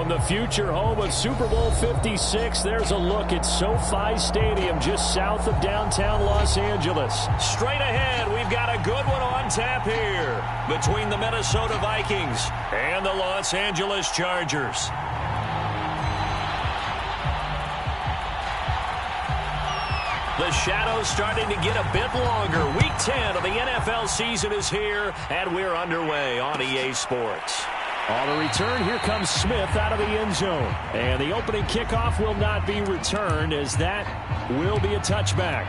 From the future home of Super Bowl 56, there's a look at SoFi Stadium just south of downtown Los Angeles. Straight ahead, we've got a good one on tap here between the Minnesota Vikings and the Los Angeles Chargers. The shadow's starting to get a bit longer. Week 10 of the NFL season is here, and we're underway on EA Sports. On the return, here comes Smith out of the end zone. And the opening kickoff will not be returned, as that will be a touchback.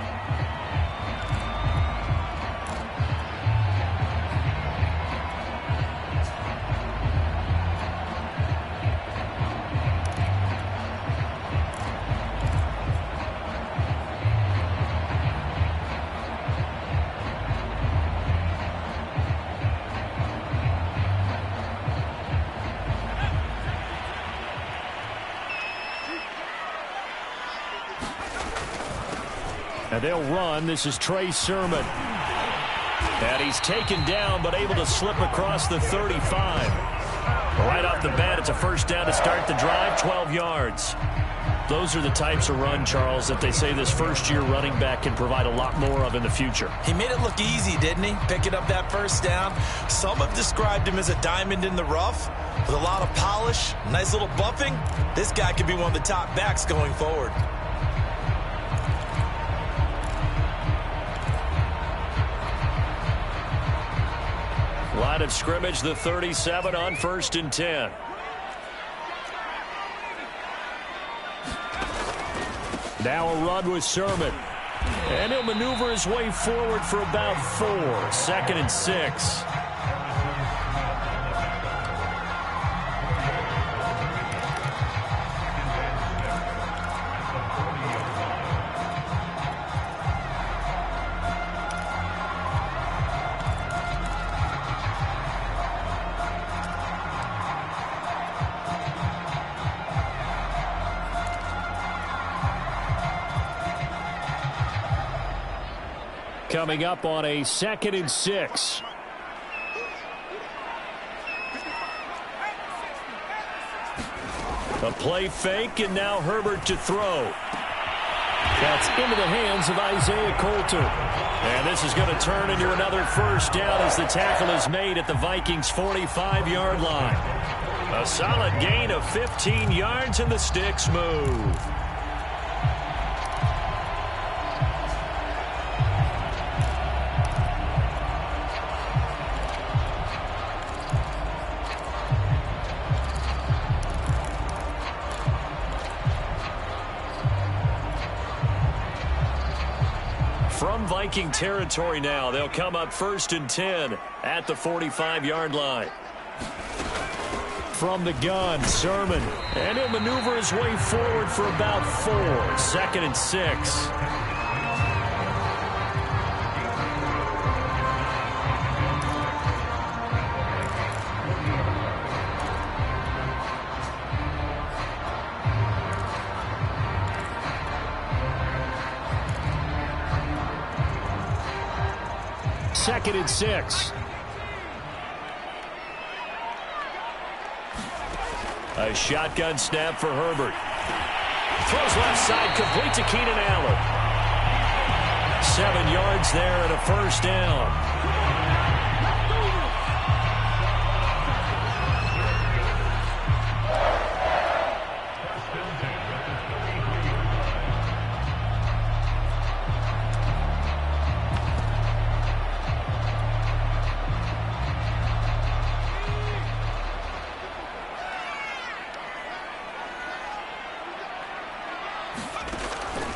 And they'll run. This is Trey Sermon. And he's taken down, but able to slip across the 35. Right off the bat, it's a first down to start the drive, 12 yards. Those are the types of run, Charles, that they say this first-year running back can provide a lot more of in the future. He made it look easy, didn't he? Picking up that first down. Some have described him as a diamond in the rough with a lot of polish, nice little buffing. This guy could be one of the top backs going forward. Line of scrimmage, the 37 on 1st and 10. Now a run with Sermon. And he'll maneuver his way forward for about 4. 2nd and 6. Coming up on a 2nd and 6. A play fake, and now Herbert to throw. That's into the hands of Isaiah Coulter. And this is going to turn into another first down as the tackle is made at the Vikings' 45-yard line. A solid gain of 15 yards, and the sticks move. From Viking territory now, they'll come up 1st and 10 at the 45-yard line. From the gun, Sermon. And he'll maneuver his way forward for about 4. 2nd and 6. Second and 6. A shotgun snap for Herbert. Throws left side, complete to Keenan Allen. 7 yards there and a first down.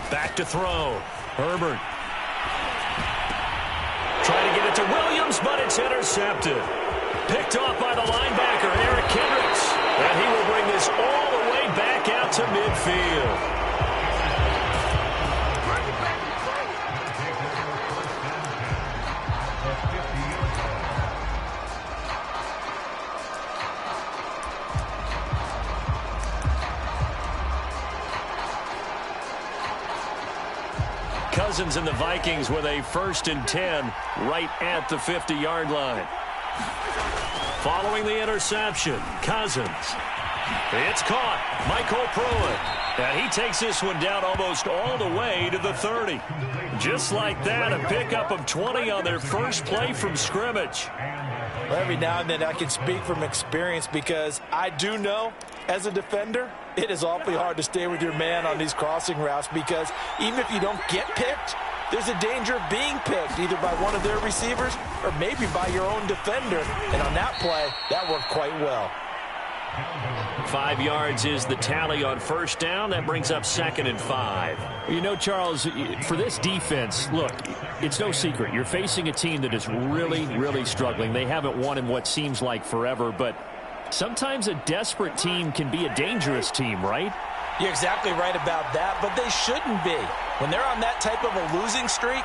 Back to throw. Herbert. Trying to get it to Williams, but it's intercepted. Picked off by the linebacker, Eric Kendricks. And he will bring this all the way back out to midfield. Cousins and the Vikings with a 1st and 10 right at the 50-yard line. Following the interception, Cousins. It's caught. Michael Pruitt. And he takes this one down almost all the way to the 30. Just like that, a pickup of 20 on their first play from scrimmage. Well, every now and then I can speak from experience because I do know, as a defender, it is awfully hard to stay with your man on these crossing routes because even if you don't get picked, there's a danger of being picked either by one of their receivers or maybe by your own defender. And on that play, that worked quite well. 5 yards is the tally on first down. That brings up 2nd and 5. You know, Charles, for this defense, look, it's no secret. You're facing a team that is really, really struggling. They haven't won in what seems like forever, but sometimes a desperate team can be a dangerous team, right? You're exactly right about that, but they shouldn't be. When they're on that type of a losing streak,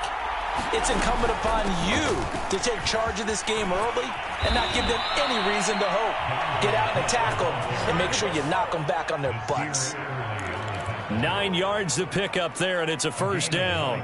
it's incumbent upon you to take charge of this game early and not give them any reason to hope. Get out and attack them and make sure you knock them back on their butts. 9 yards to pick up there, and it's a first down.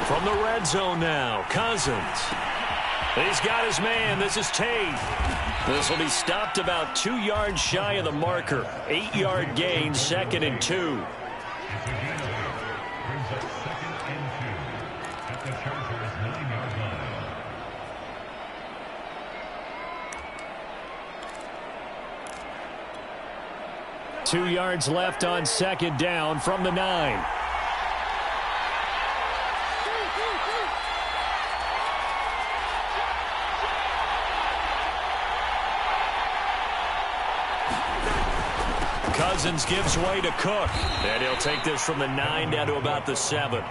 From the red zone now, Cousins. He's got his man. This is Tate. This will be stopped about 2 yards shy of the marker. 8-yard gain, 2nd and 2. Two yards left on 2nd down from the 9. Cousins gives way to Cook. And he'll take this from the 9 down to about the 7.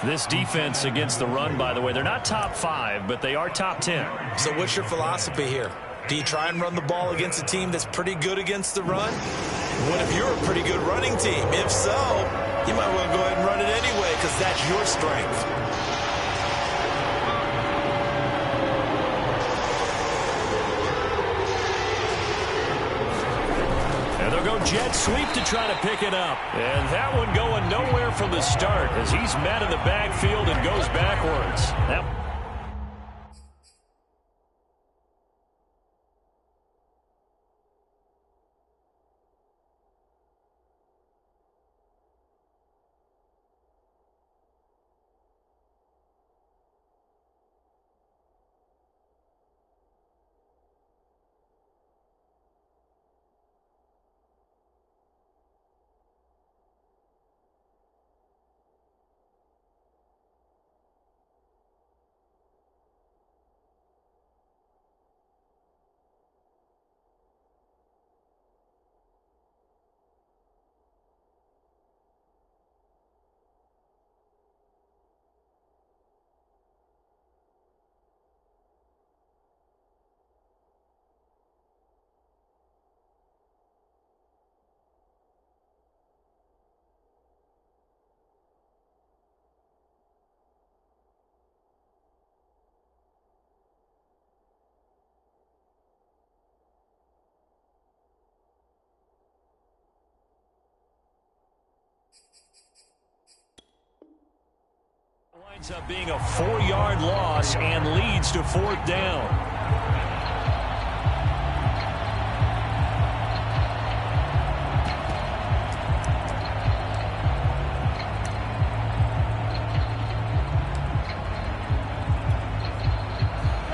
This defense against the run, by the way, they're not top 5, but they are top 10. So what's your philosophy here? Do you try and run the ball against a team that's pretty good against the run? What if you're a pretty good running team? If so, you might want to go ahead and run it anyway because that's your strength. Jet sweep to try to pick it up. And that one going nowhere from the start as he's met in the backfield and goes backwards. Winds up being a 4-yard loss and leads to 4th down.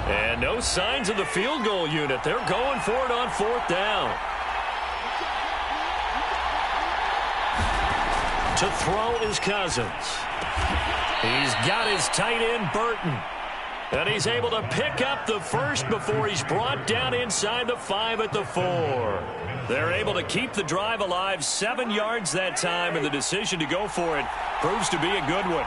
And no signs of the field goal unit. They're going for it on 4th down. To throw is Cousins. He's got his tight end, Burton. And he's able to pick up the first before he's brought down inside the 5 at the 4. They're able to keep the drive alive, 7 yards that time, and the decision to go for it proves to be a good one.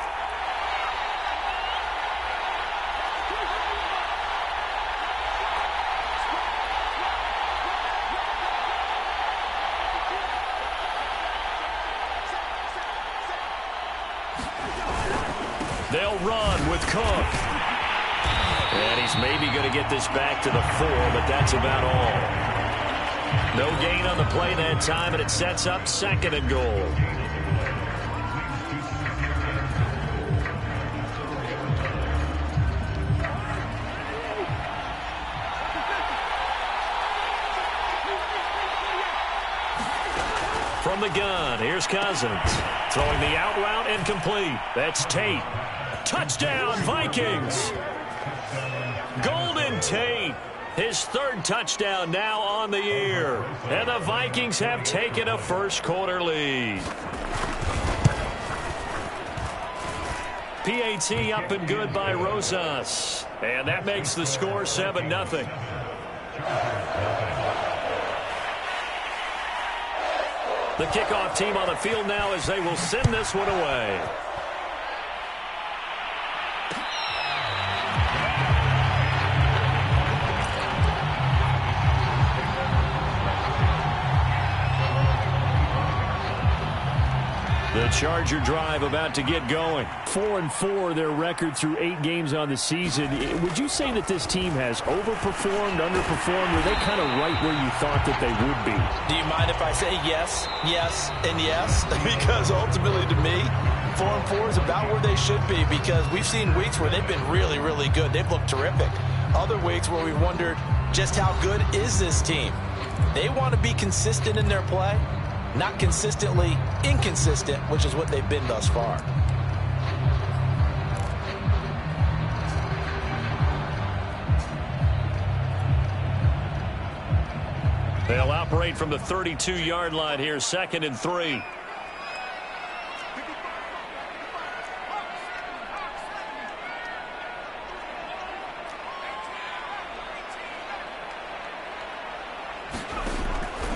They'll run with Cook. And he's maybe going to get this back to the 4, but that's about all. No gain on the play that time, and it sets up 2nd and goal. From the gun, here's Cousins. Throwing the out route incomplete. That's Tate. Touchdown, Vikings! Golden Tate. His 3rd touchdown now on the year. And the Vikings have taken a first-quarter lead. PAT up and good by Rosas. And that makes the score 7-0. The kickoff team on the field now as they will send this one away. The Charger drive about to get going. 4-4, their record through 8 games on the season. Would you say that this team has overperformed, underperformed, or are they kind of right where you thought that they would be? Do you mind if I say yes, yes, and yes? Because ultimately to me, 4-4 is about where they should be, because we've seen weeks where they've been really, really good. They've looked terrific. Other weeks where we wondered just how good is this team. They want to be consistent in their play. Not consistently inconsistent, which is what they've been thus far. They'll operate from the 32-yard line here, 2nd and 3.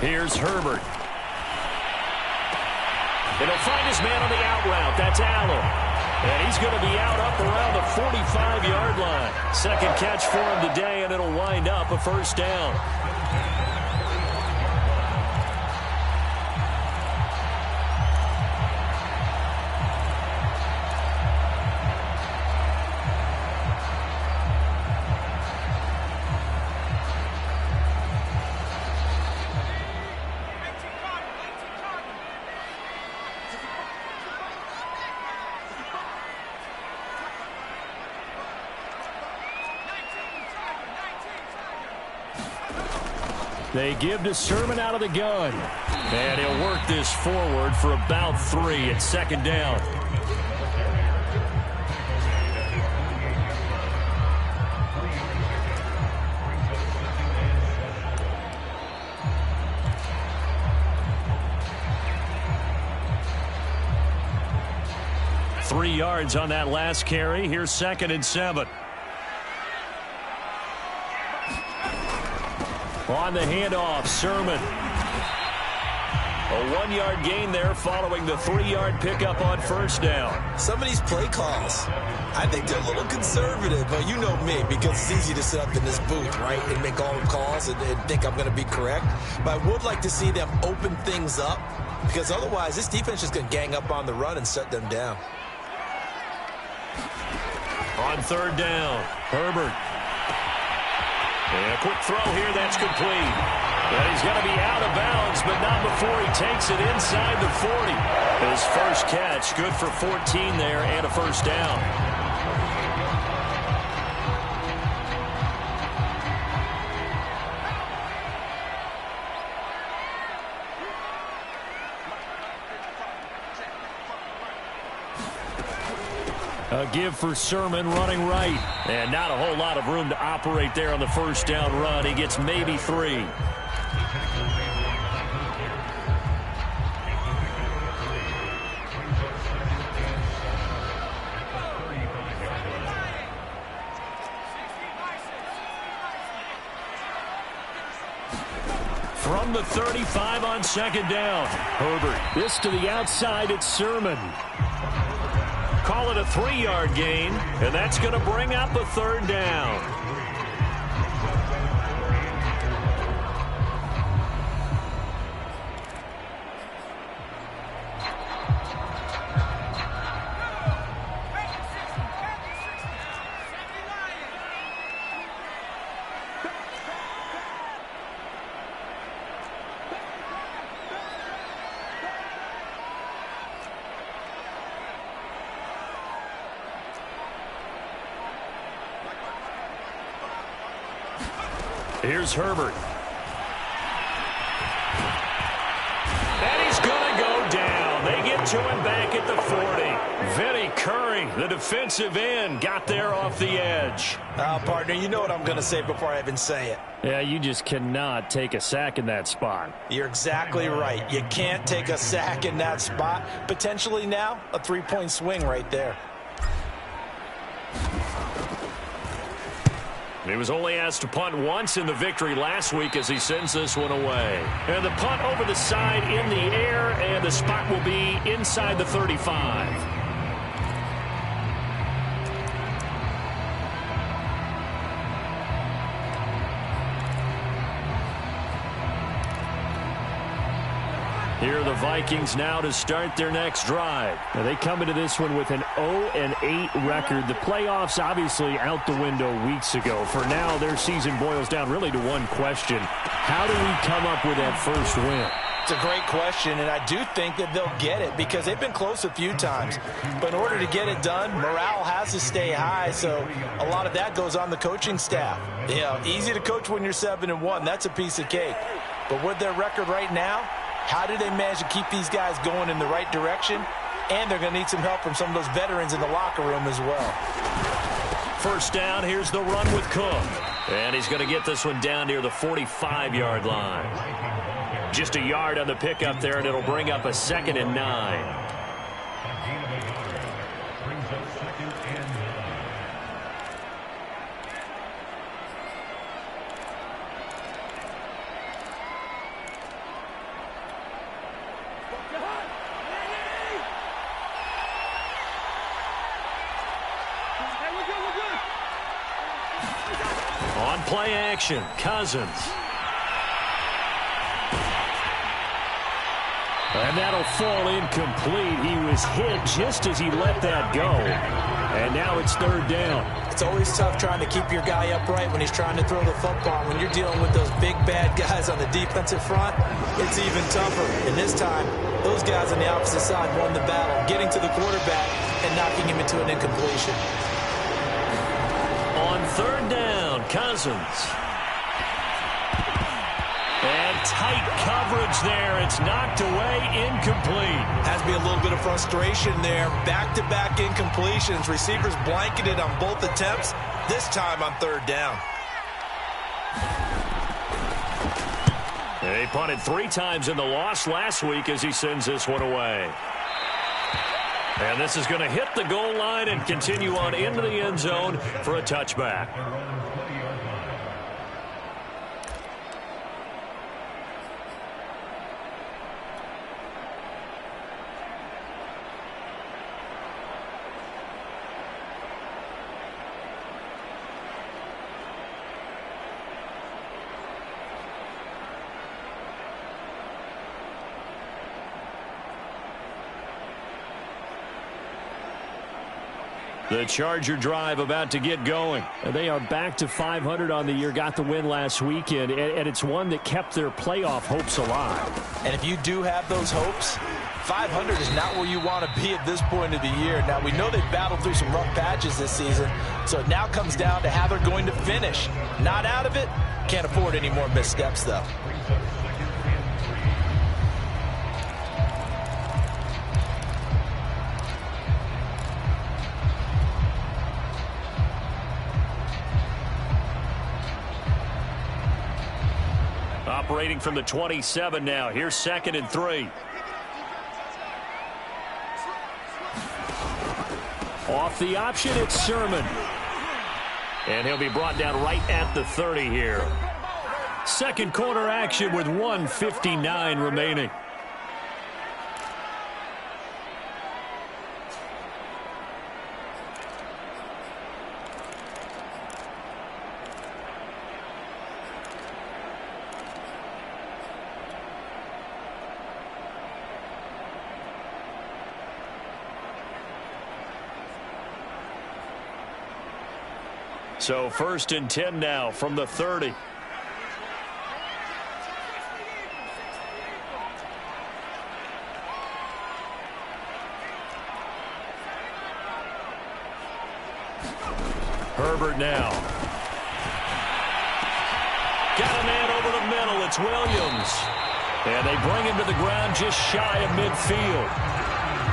Here's Herbert. And he'll find his man on the out route. That's Allen. And he's going to be out up around the 45-yard line. 2nd catch for him today, and it'll wind up a first down. They give to Sermon out of the gun. And he'll work this forward for about 3 at 2nd down. Three yards on that last carry. Here's 2nd and 7. On the handoff, Sermon. A 1-yard gain there following the 3-yard pickup on first down. Some of these play calls, I think they're a little conservative, but you know me, because it's easy to sit up in this booth, right, and make all the calls and think I'm going to be correct. But I would like to see them open things up, because otherwise this defense is going to gang up on the run and shut them down. On 3rd down, Herbert. And a quick throw here that's complete. But he's going to be out of bounds, but not before he takes it inside the 40. His first catch, good for 14 there and a first down. A give for Sermon running right. And not a whole lot of room to operate there on the first down run. He gets maybe 3. From the 35 on 2nd down, Herbert. This to the outside, it's Sermon. Call it a 3-yard gain, and that's going to bring up a 3rd down. Here's Herbert. And he's going to go down. They get to him back at the 40. Vinny Curry, the defensive end, got there off the edge. Partner, you know what I'm going to say before I even say it. Yeah, you just cannot take a sack in that spot. You're exactly right. You can't take a sack in that spot. Potentially now, a three-point swing right there. He was only asked to punt once in the victory last week as he sends this one away. And the punt over the side in the air, and the spot will be inside the 35. Here are the Vikings now to start their next drive. Now they come into this one with an 0-8 record. The playoffs obviously out the window weeks ago. For now, their season boils down really to one question. How do we come up with that first win? It's a great question, and I do think that they'll get it because they've been close a few times. But in order to get it done, morale has to stay high, so a lot of that goes on the coaching staff. You know, easy to coach when you're 7-1. That's a piece of cake. But with their record right now, how do they manage to keep these guys going in the right direction? And they're going to need some help from some of those veterans in the locker room as well. First down, here's the run with Cook. And he's going to get this one down near the 45-yard line. Just a yard on the pickup there, and it'll bring up a 2nd and 9. On play action, Cousins. And that'll fall incomplete. He was hit just as he let that go. And now it's 3rd down. It's always tough trying to keep your guy upright when he's trying to throw the football. When you're dealing with those big, bad guys on the defensive front, it's even tougher. And this time, those guys on the opposite side won the battle, getting to the quarterback and knocking him into an incompletion. On 3rd down, Cousins. And tight coverage there. It's knocked away, incomplete. Has to be a little bit of frustration there. Back-to-back incompletions. Receivers blanketed on both attempts, this time on 3rd down. He punted 3 times in the loss last week as he sends this one away. And this is going to hit the goal line and continue on into the end zone for a touchback. The Charger drive about to get going. They are back to 500 on the year, got the win last weekend, and it's one that kept their playoff hopes alive. And if you do have those hopes, 500 is not where you want to be at this point of the year. Now, we know they've battled through some rough patches this season, so it now comes down to how they're going to finish. Not out of it, can't afford any more missteps, though. Operating from the 27 now. Here's 2nd and 3. Off the option, it's Sermon. And he'll be brought down right at the 30 here. Second quarter action with 1:59 remaining. So 1st and 10 now from the 30. Herbert now. got a man over the middle. It's Williams. And they bring him to the ground just shy of midfield.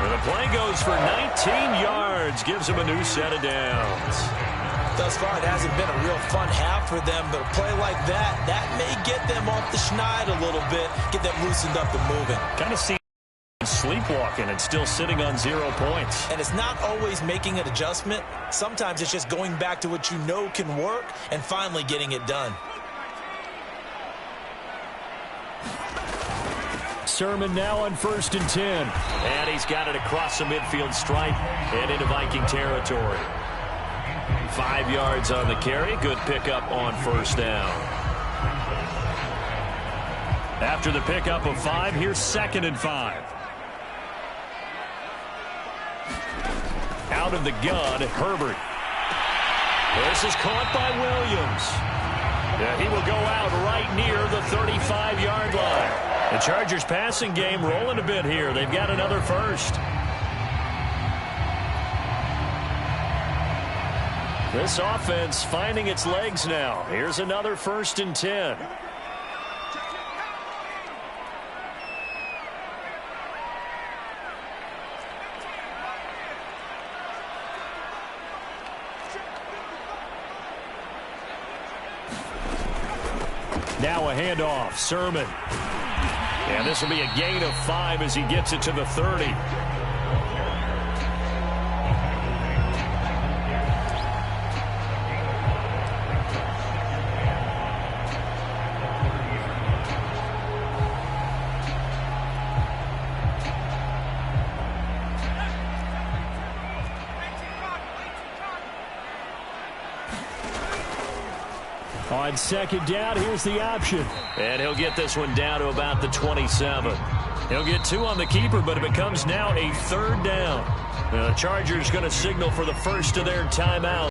And the play goes for 19 yards. Gives him a new set of downs. Thus far, it hasn't been a real fun half for them, but a play like that may get them off the schneid a little bit, get them loosened up and moving. Kind of see sleepwalking and still sitting on 0 points. And it's not always making an adjustment. Sometimes it's just going back to what you know can work and finally getting it done. Sermon now on 1st and 10. And he's got it across the midfield stripe and into Viking territory. 5 yards on the carry. Good pickup on 1st down. After the pickup of 5, here's 2nd and 5. Out of the gun, Herbert. This is caught by Williams. Yeah, he will go out right near the 35-yard line. The Chargers passing game rolling a bit here. They've got another first. This offense finding its legs now. Here's another 1st and 10. Now a handoff. Sermon. And this will be a gain of 5 as he gets it to the 30. On 2nd down, here's the option. And he'll get this one down to about the 27. He'll get 2 on the keeper, but it becomes now a 3rd down. The Chargers going to signal for the first of their timeout.